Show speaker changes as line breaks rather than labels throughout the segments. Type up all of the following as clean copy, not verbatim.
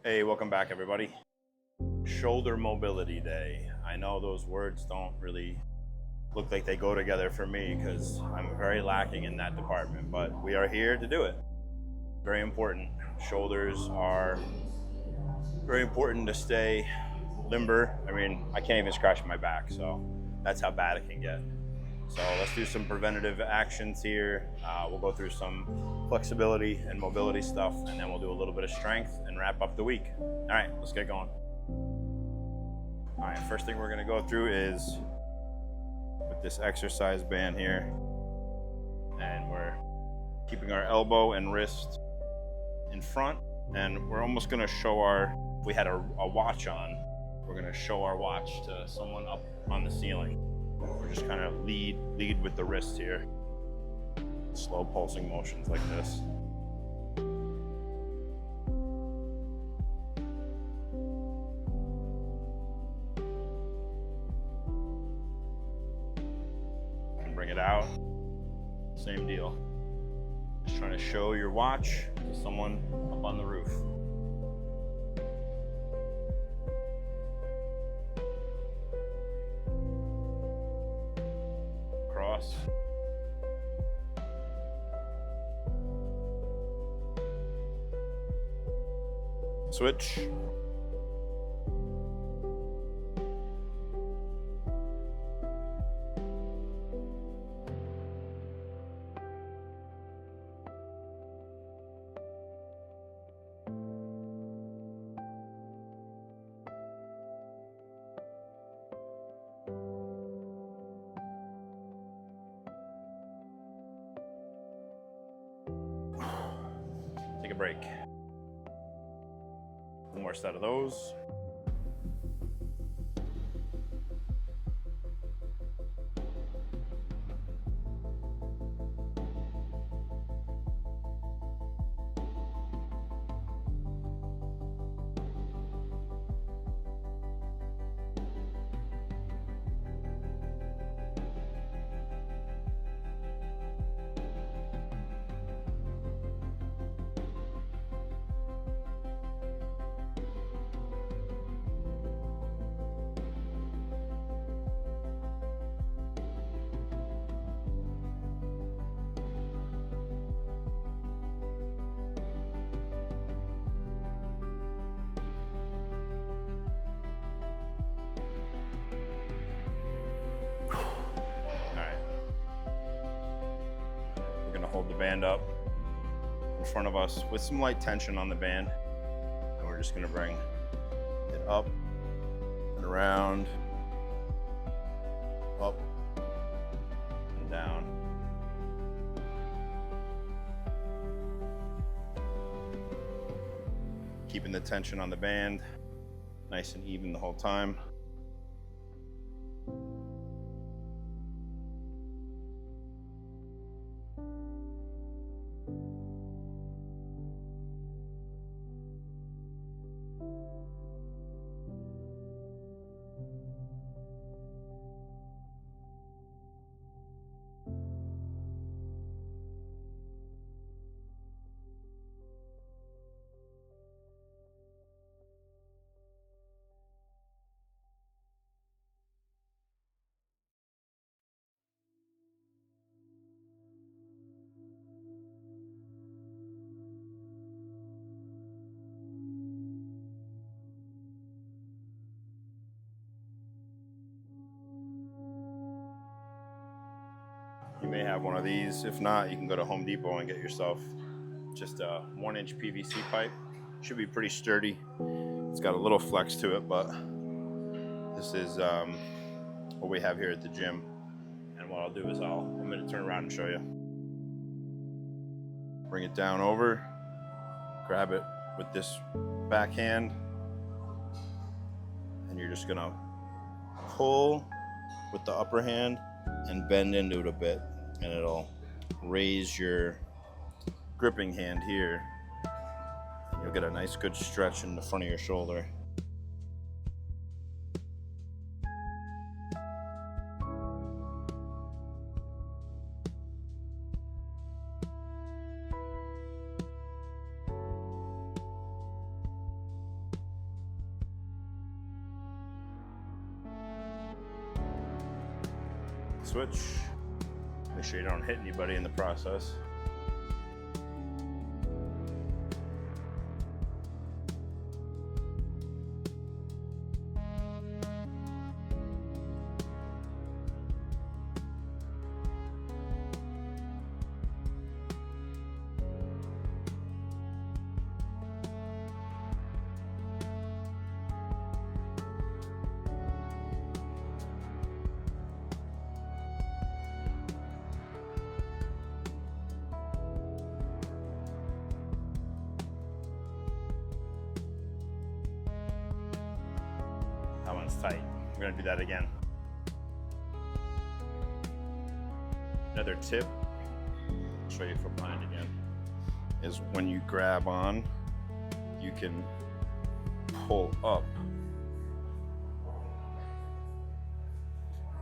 Hey, welcome back everybody. Shoulder mobility day. I know those words don't really look like they go together for me because I'm very lacking in that department, but we are here to do it. Very important. Shoulders are very important to stay limber. I mean, I can't even scratch my back, so that's how bad it can get. So let's do some preventative actions here. We'll go through some flexibility and mobility stuff, and then we'll do a little bit of strength and wrap up the week. All right, let's get going. All right, first thing we're gonna go through is with this exercise band here, and we're keeping our elbow and wrist in front, and we're almost gonna show if we had a watch on, we're gonna show our watch to someone up on the ceiling. We're just kind of lead with the wrist here. Slow pulsing motions like this. And bring it out. Same deal. Just trying to show your watch to someone up on the roof. Cross. Switch. Take a break. One more set of those. Hold the band up in front of us with some light tension on the band, and we're just going to bring it up and around, up and down. Keeping the tension on the band nice and even the whole time. You may have one of these. If not, you can go to Home Depot and get yourself just a 1-inch PVC pipe. Should be pretty sturdy. It's got a little flex to it, but this is what we have here at the gym. And what I'll do is I'm going to turn around and show you. Bring it down over, grab it with this backhand, and you're just going to pull with the upper hand and bend into it a bit, and it'll raise your gripping hand here. You'll get a nice good stretch in the front of your shoulder. switch. Make sure you don't hit anybody in the process. That one's tight. We're gonna do that again. Another tip, I'll show you from behind again, is when you grab on, you can pull up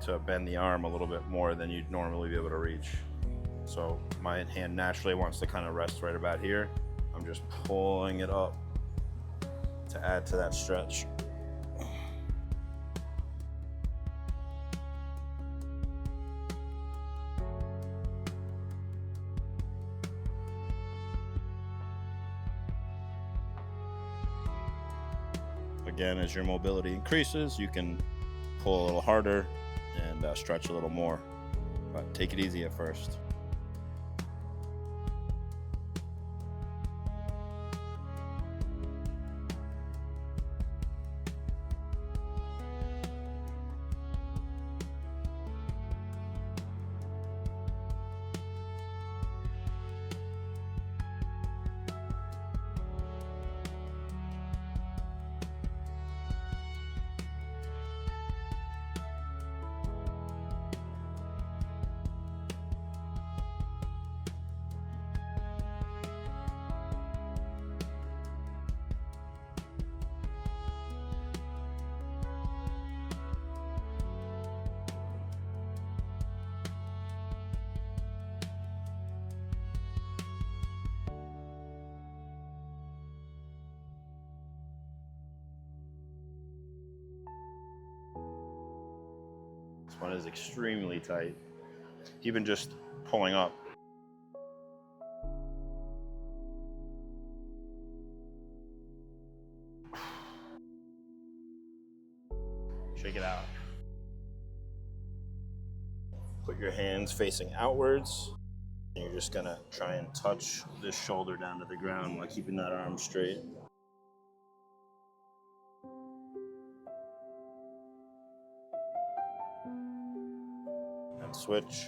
to bend the arm a little bit more than you'd normally be able to reach. So my hand naturally wants to kind of rest right about here. I'm just pulling it up to add to that stretch. Again, as your mobility increases, you can pull a little harder and stretch a little more, but take it easy at first. This one is extremely tight, even just pulling up. Shake it out. Put your hands facing outwards, and you're just gonna try and touch this shoulder down to the ground while keeping that arm straight. And switch.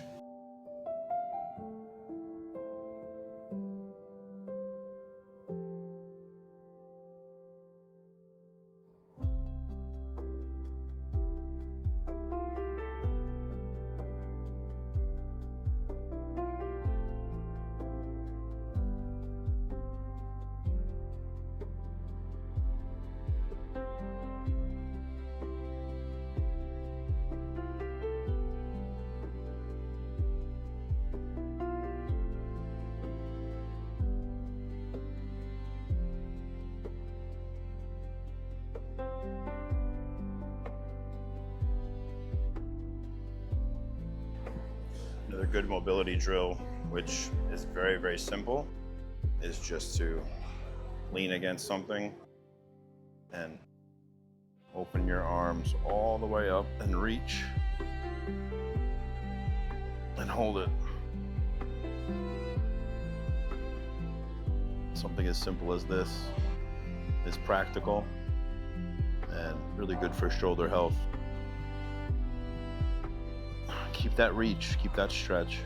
Another good mobility drill, which is very, very simple, is just to lean against something and open your arms all the way up and reach and hold it. Something as simple as this is practical and really good for shoulder health. Keep that reach, keep that stretch.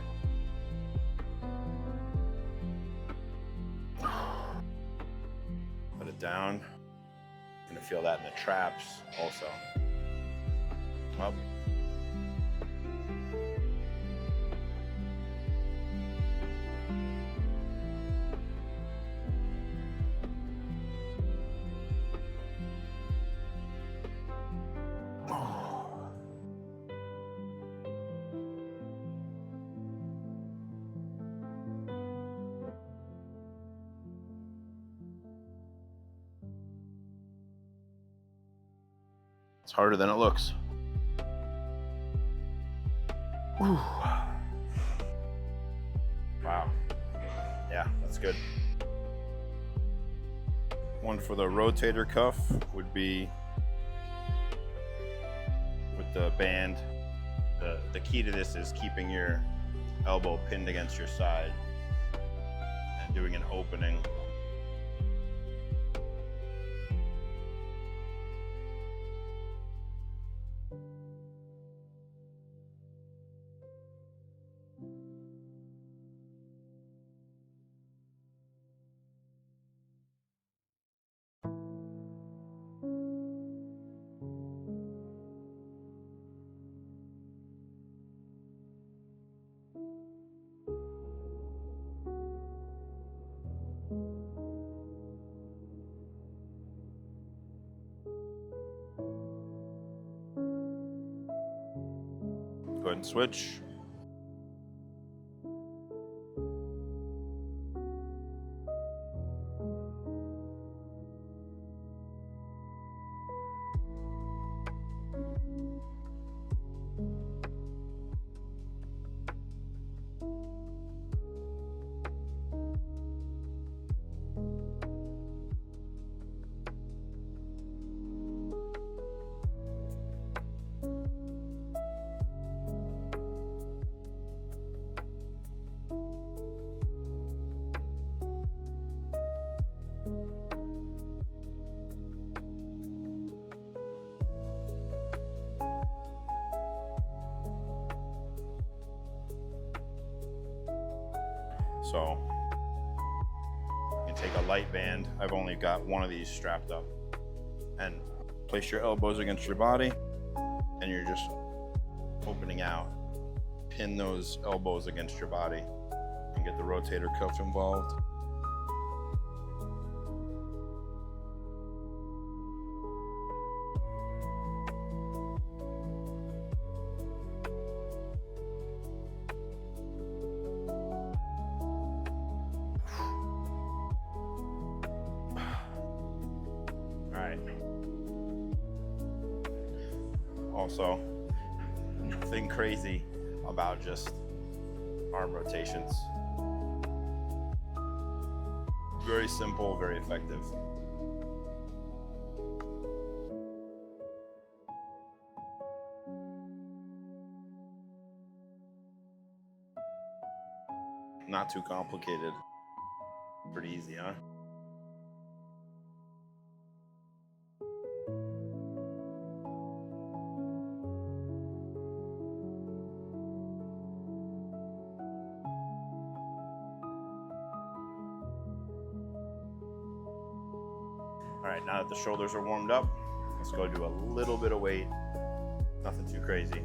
Put it down. You're gonna feel that in the traps also. Up. It's harder than it looks. Whew. Wow. Yeah, that's good. One for the rotator cuff would be with the band. The key to this is keeping your elbow pinned against your side and doing an opening. Go ahead and switch. So you can take a light band. I've only got one of these strapped up, and place your elbows against your body, and you're just opening out. Pin those elbows against your body and get the rotator cuff involved. Also, nothing crazy about just arm rotations. Very simple, very effective. Not too complicated. Pretty easy, huh? All right, now that the shoulders are warmed up, let's go do a little bit of weight. Nothing too crazy.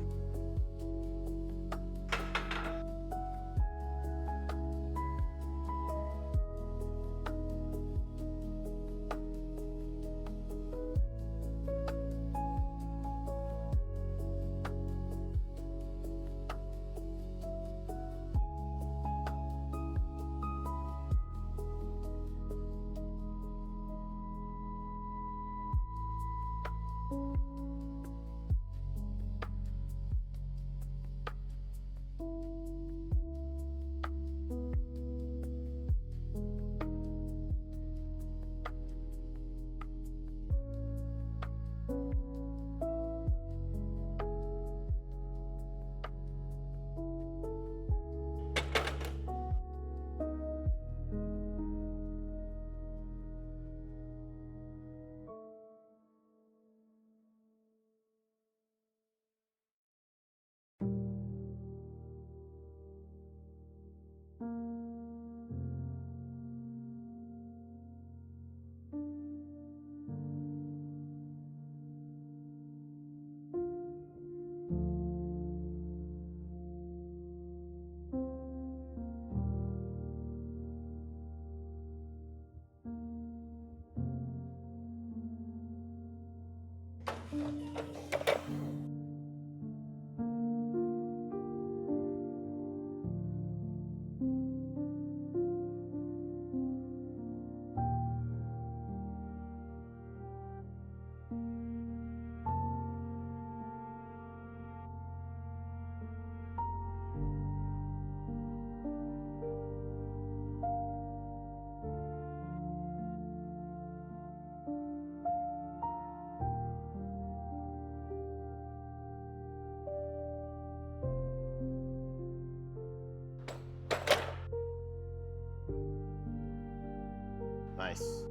Nice.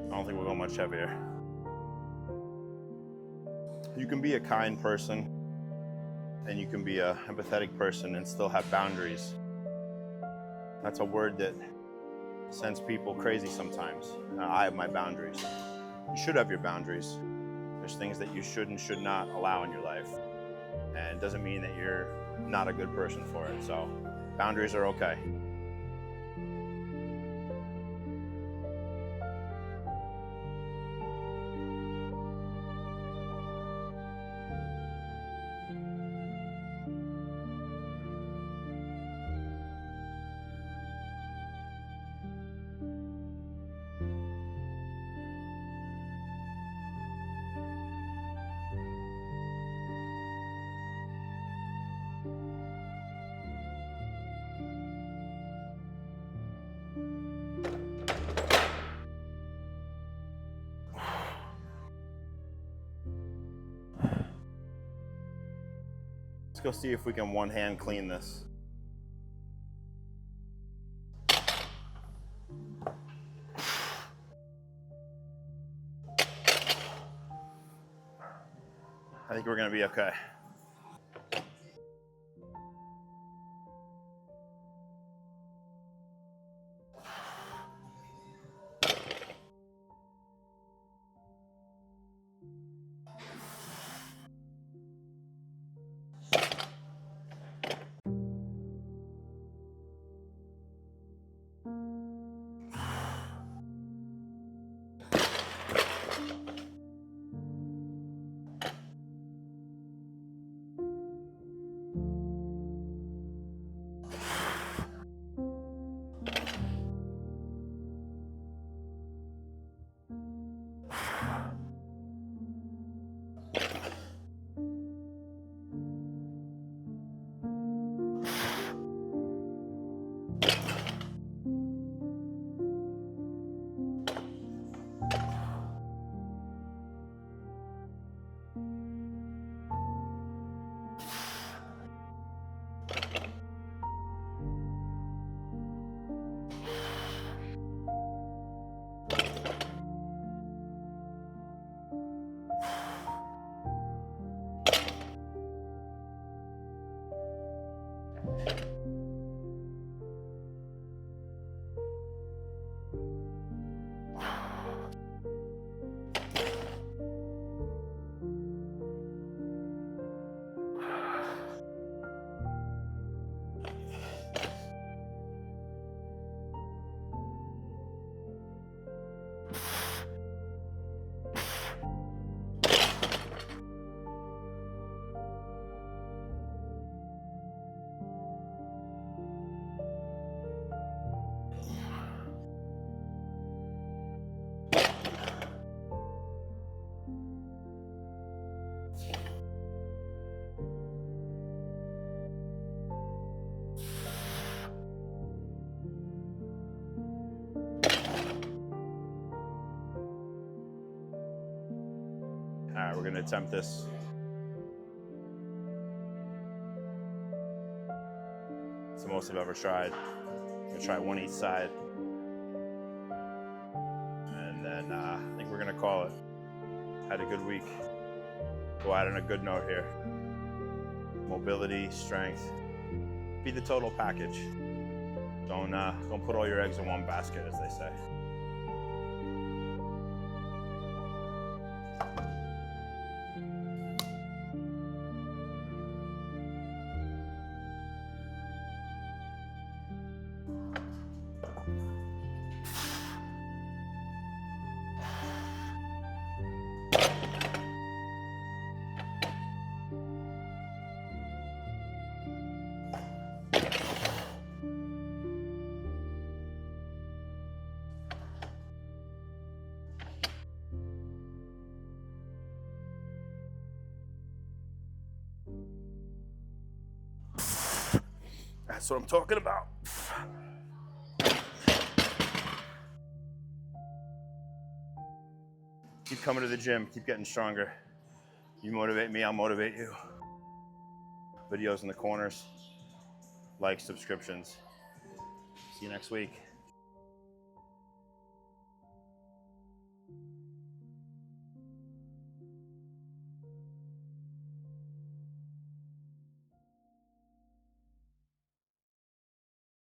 I don't think we'll go much heavier. You can be a kind person and you can be an empathetic person and still have boundaries. That's a word that sends people crazy sometimes. I have my boundaries. You should have your boundaries. There's things that you should and should not allow in your life. And it doesn't mean that you're not a good person for it. So boundaries are okay. Let's go see if we can one hand clean this. I think we're gonna be okay. All right, we're gonna attempt this. It's the most I've ever tried. I'm gonna try one each side. And then I think we're gonna call it. Had a good week. Go out on a good note here. Mobility, strength. Be the total package. Don't put all your eggs in one basket, as they say. That's what I'm talking about. Keep coming to the gym, keep getting stronger. You motivate me, I'll motivate you. Videos in the corners, likes, subscriptions. See you next week.